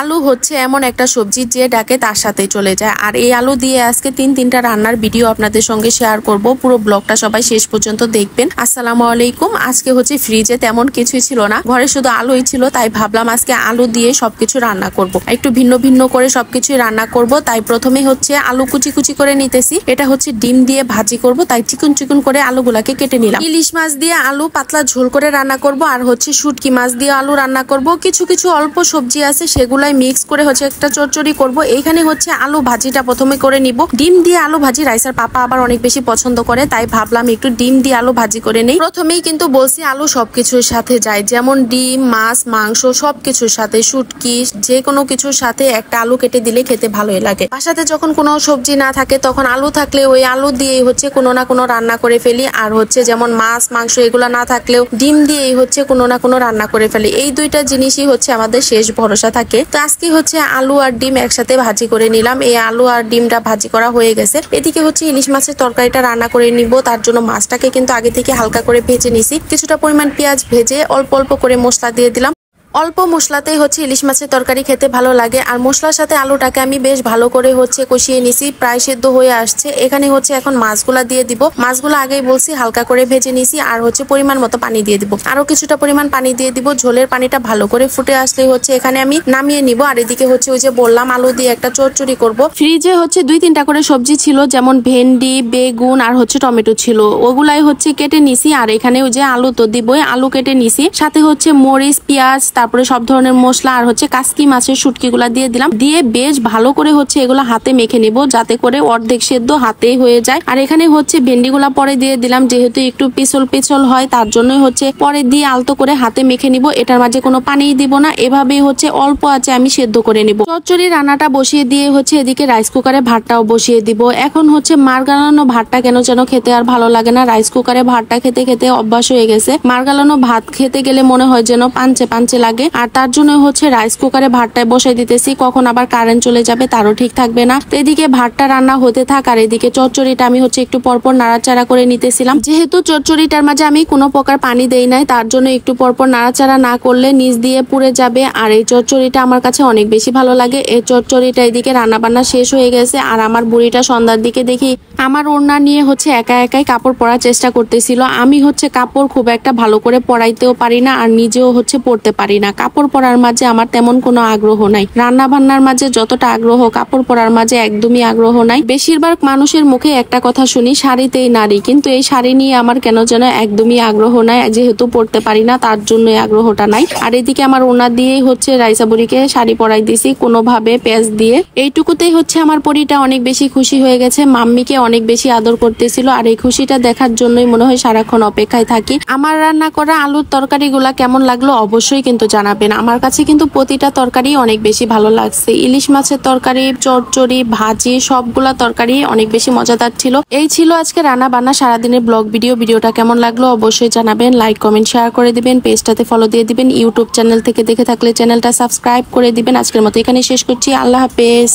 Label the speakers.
Speaker 1: আলু হচ্ছে এমন একটা সবজি যে ডাকে তার সাথে চলে যায়। আর এই আলু দিয়ে আজকে তিনটা রান্নার ভিডিও আপনাদের সঙ্গে শেয়ার করব। পুরো ব্লগটা সবাই শেষ পর্যন্ত দেখবেন। আসসালামু আলাইকুম। আজকে হচ্ছে ফ্রিজে তেমন কিছুই ছিল না, ঘরে শুধু আলুই ছিল, তাই ভাবলাম আজকে আলু দিয়ে সবকিছু রান্না করব। একটু ভিন্ন ভিন্ন করে সবকিছুই রান্না করব। তাই প্রথমে হচ্ছে আলু কুচি কুচি করে নিতেছি। এটা হচ্ছে ডিম দিয়ে ভাজি করব, তাই চিকন চিকন করে আলুগুলাকে কেটে নিলাম। ইলিশ মাছ দিয়ে আলু পাতলা ঝোল করে রান্না করব, আর হচ্ছে শুটকি মাছ দিয়ে আলু রান্না করব। কিছু কিছু অল্প সবজি আছে সেগুলাই মিক্স করে হচ্ছে একটা চচ্চড়ি করব। এইখানে হচ্ছে আলু ভাজিটা প্রথমে করে নিব। ডিম দিয়ে আলু ভাজি রাইসার পাপা আবার অনেক বেশি পছন্দ করে, তাই ভাবলাম একটু ডিম দিয়ে আলু ভাজি করে নেই। প্রথমেই কিন্তু বলছি আলু সবকিছুর সাথে যায়, যেমন ডিম, মাছ, মাংস সবকিছুর সাথে, শুটকি যে কোনো কিছুর সাথে একটা আলু কেটে দিলে খেতে ভালোই লাগে। বাসাতে যখন কোনো সবজি না থাকে তখন আলু থাকলে ওই আলু দিয়েই হচ্ছে কোনো না কোনো রান্না করে ফেলি। আর হচ্ছে যেমন মাছ, মাংস এগুলা না থাকলেও ডিম দিয়েই হচ্ছে কোনো না কোনো রান্না করে ফেলি। এই দুইটা জিনিসই হচ্ছে আমাদের শেষ ভরসা থাকে। তো আজকে হচ্ছে আলু আর ডিম একসাথে ভাজি করে নিলাম। এই আলু আর ডিমটা ভাজি করা হয়ে গেছে। এদিকে হচ্ছে ইলিশ মাছের তরকারিটা রান্না করে নিব। তার জন্য মাছটাকে কিন্তু আগে থেকে হালকা করে ভেজে নিছি। কিছুটা পরিমাণ পেঁয়াজ ভেজে অল্প অল্প করে মশলা দিয়ে দিলাম। অল্প মশলাতেই হচ্ছে ইলিশ মাছের তরকারি খেতে ভালো লাগে। আর মশলার সাথে আলুটাকে আমি বেশ ভালো করে হচ্ছে কষিয়ে নিছি, প্রায় সেদ্ধ হয়ে আসছে। এখানে হচ্ছে এখন মাছগুলা দিয়ে দিব। মাছগুলো আগেই বলছি হালকা করে ভেজে নিছি। আর হচ্ছে পরিমাণ মতো পানি দিয়ে দিব, আরো কিছুটা পরিমাণ পানি দিয়ে দিব। ঝোলের পানিটা ভালো করে ফুটে আসলে হচ্ছে এখানে আমি নামিয়ে নিব। আর এদিকে হচ্ছে ওই যে বললাম আলু দিয়ে একটা চচ্চড়ি করব। ফ্রিজে হচ্ছে 2-3টা করে সবজি ছিল, যেমন ভেন্ডি, বেগুন আর হচ্ছে টমেটো ছিল, ওগুলাই হচ্ছে কেটে নিছি। আর এখানে ওই যে আলু তো দিবই, আলু কেটে নিছি। সাথে হচ্ছে মরিচ, পেঁয়াজ, তারপরে সব ধরনের মশলা আর হচ্ছে কাসকি মাছের শুটকি গুলা দিয়ে দিলাম। দিয়ে বেশ ভালো করে হচ্ছে এগুলো হাতে মেখে নিব, যাতে করে অর্ধেক সেদ্ধ হাতেই হয়ে যায়। আর এখানে হচ্ছে ভেন্ডি গুলা পরে দিয়ে দিলাম, যেহেতু একটু পিছল পিছল হয় তার জন্যই হচ্ছে পরে দিয়ে আলতো করে হাতে মেখে নিব। এটার মাঝে কোনো পানি দিব না, এভাবেই হচ্ছে অল্প আছে আমি সেদ্ধ করে নিব। চচ্চড়ি রান্নাটা বসিয়ে দিয়ে হচ্ছে এদিকে রাইস কুকারে ভাতটাও বসিয়ে দিব। এখন হচ্ছে মার গালানো ভাতটা কেন যেন খেতে আর ভালো লাগে না। রাইস কুকারে ভাতটা খেতে খেতে অভ্যাস হয়ে গেছে। মার গালানো ভাত খেতে গেলে মনে হয় যেন পাঞ্চে পাঞ্চে লাগে। আর তার জন্য হচ্ছে রাইস কুকারে ভাতটায় বসাই দিতেছি, কখন আবার কারেন্ট চলে যাবে তারও ঠিক থাকবে না। তো এদিকে ভাতটা রান্না হতে থাক, আর এদিকে চচ্চড়িটা আমি হচ্ছে একটু পরপর নাড়াচাড়া করে নিতেছিলাম। যেহেতু চচ্চড়িটার মাঝে আমি কোনো প্রকার পানি দেই নাই, তার জন্য একটু পরপর নাড়াচাড়া না করলে নিচ দিয়ে পুড়ে যাবে। আর এই চচ্চড়িটা আমার কাছে অনেক বেশি ভালো লাগে। এই চচ্চড়িটা এদিকে রান্না বান্না শেষ হয়ে গেছে। আর আমার বুড়িটা সন্ধ্যার দিকে দেখি আমার ওড়না নিয়ে হচ্ছে একা একাই কাপড় পরার চেষ্টা করতেছিল। আমি হচ্ছে কাপড় খুব একটা ভালো করে পরাইতেও পারি না, আর নিজেও হচ্ছে পরতে পারি না। কাপড় পরার মাঝে আমার তেমন কোনো আগ্রহ নাই। রান্না বান্নার মাঝে যতটা আগ্রহ, কাপড় পরার মাঝে একদমই আগ্রহ নাই। বেশিরভাগ মানুষের মুখে একটা কথা শুনি, শাড়িতেই নারী, কিন্তু এই শাড়ি নিয়ে আমার কেন যেন একদমই আগ্রহ নাই। যেহেতু পরতে পারি না তার জন্য আগ্রহটা নাই। আর এদিকে আমার ওনা দিয়েই হচ্ছে রাইসা বুড়িকে শাড়ি পরাই দিছি কোনোভাবে প্যাচ দিয়ে। এইটুকুতেই হচ্ছে আমার পরিটা অনেক বেশি খুশি হয়ে গেছে। মাম্মিকে অনেক বেশি আদর করতেছিল, আর এই খুশিটা দেখার জন্যই মনে হয় সারাক্ষণ অপেক্ষায় থাকি। আমার রান্না করা আলুর তরকারি গুলা কেমন লাগলো অবশ্যই কিন্তু জানাবেন। আমার কাছে কিন্তু প্রতিটা তরকারি অনেক বেশি ভালো লাগছে। ইলিশ মাছের তরকারি, চচ্চড়ি, ভাজি সবগুলা তরকারি অনেক বেশি মজাদার ছিল। এই ছিল আজকে রান্না বান্না সারাদিনের ব্লগ ভিডিও। ভিডিওটা কেমন লাগলো অবশ্যই জানাবেন। লাইক, কমেন্ট, শেয়ার করে দিবেন। পেজটাতে ফলো দিয়ে দিবেন। ইউটিউব চ্যানেল থেকে দেখে থাকলে চ্যানেলটা সাবস্ক্রাইব করে দিবেন। আজকের মতো এখানে শেষ করছি। আল্লাহ হাফেজ।